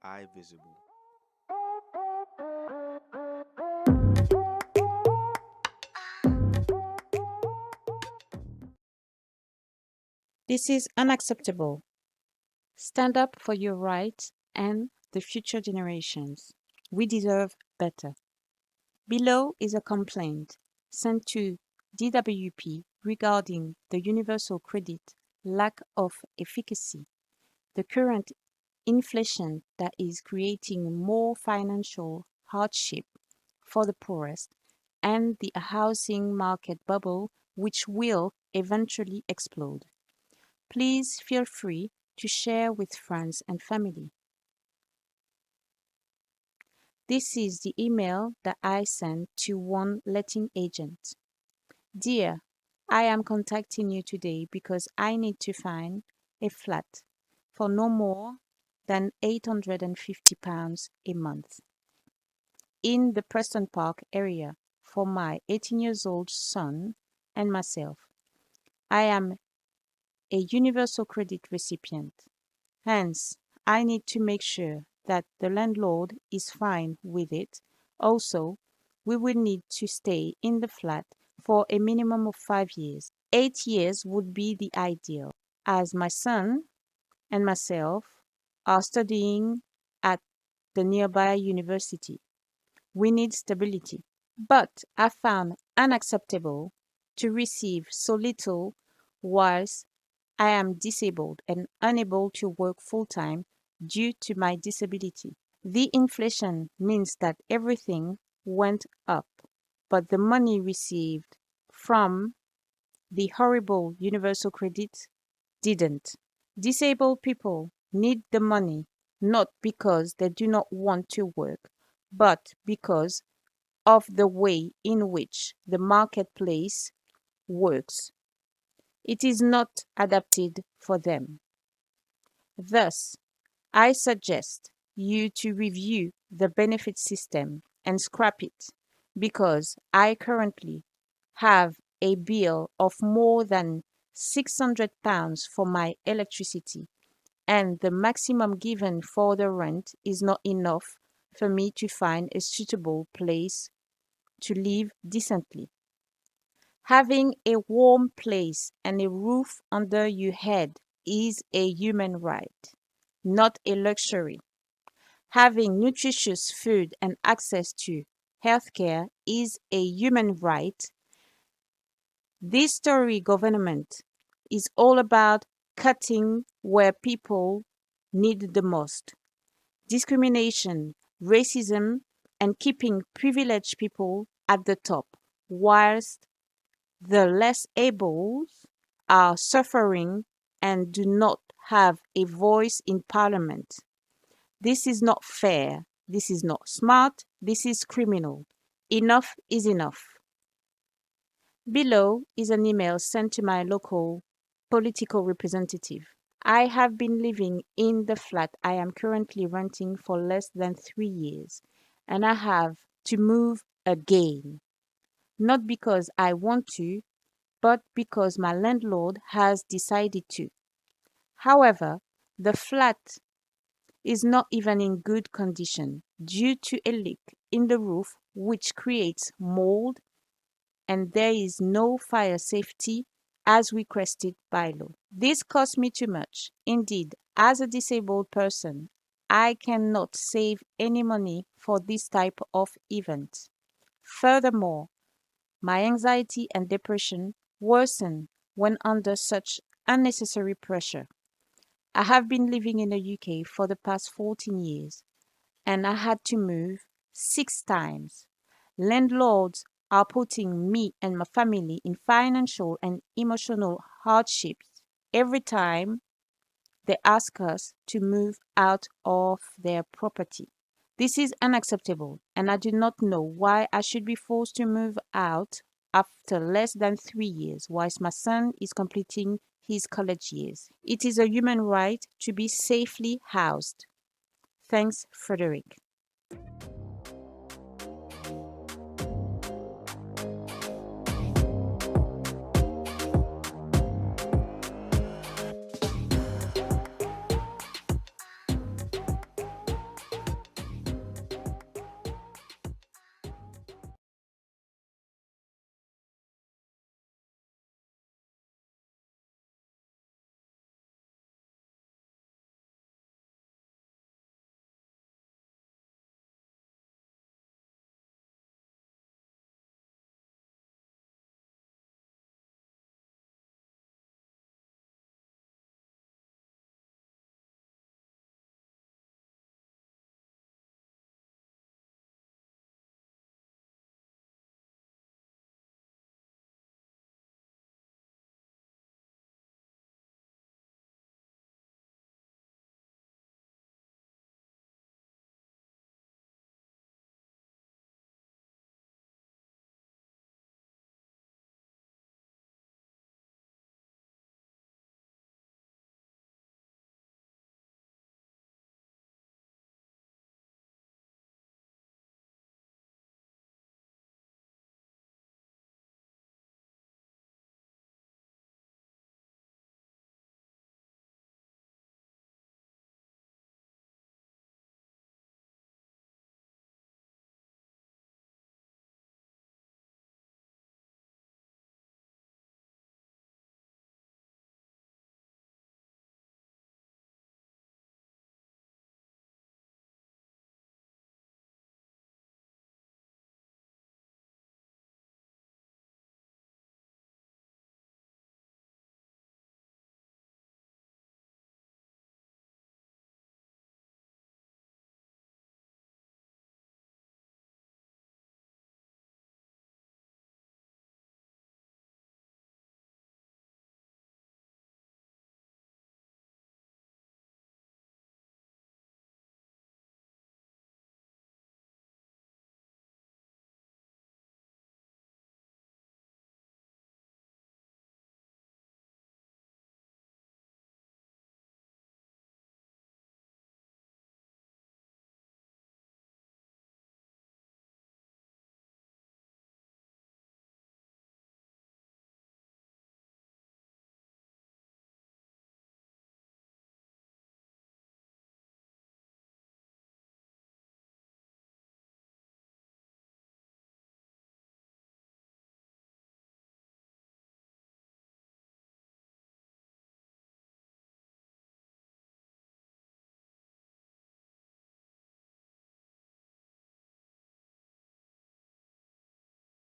eye visible. This is unacceptable. Stand up for your rights and the future generations. We deserve better. Below is a complaint sent to DWP regarding the universal credit lack of efficacy, the current inflation that is creating more financial hardship for the poorest, and the housing market bubble which will eventually explode. Please feel free to share with friends and family. This is the email that I sent to one letting agent. Dear, I am contacting you today because I need to find a flat for no more than £850 a month in the Preston Park area for my 18 years old son and myself. I am a universal credit recipient. Hence, I need to make sure that the landlord is fine with it. Also, we will need to stay in the flat for a minimum of 5 years. 8 years would be the ideal, as my son and myself are studying at the nearby university. We need stability. But I found unacceptable to receive so little whilst I am disabled and unable to work full time due to my disability. The inflation means that everything went up, but the money received from the horrible universal credit didn't. Disabled people need the money not because they do not want to work, but because of the way in which the marketplace works. It is not adapted for them. Thus, I suggest you to review the benefit system and scrap it because I currently have a bill of more than £600 for my electricity, and the maximum given for the rent is not enough for me to find a suitable place to live decently. Having a warm place and a roof under your head is a human right, not a luxury. Having nutritious food and access to healthcare is a human right. This Tory government is all about cutting where people need the most. Discrimination, racism, and keeping privileged people at the top, whilst the less able are suffering and do not have a voice in parliament. This is not fair. This is not smart. This is criminal. Enough is enough. Below is an email sent to my local political representative. I have been living in the flat I am currently renting for less than 3 years, and I have to move again. Not because I want to, but because my landlord has decided to. However, the flat is not even in good condition due to a leak in the roof which creates mold, and there is no fire safety as requested by law. This costs me too much. Indeed, as a disabled person, I cannot save any money for this type of event. Furthermore, my anxiety and depression worsen when under such unnecessary pressure. I have been living in the UK for the past 14 years and I had to move 6 times. Landlords are putting me and my family in financial and emotional hardships every time they ask us to move out of their property. This is unacceptable, and I do not know why I should be forced to move out after less than 3 years, whilst my son is completing his college years. It is a human right to be safely housed. Thanks, Frederick.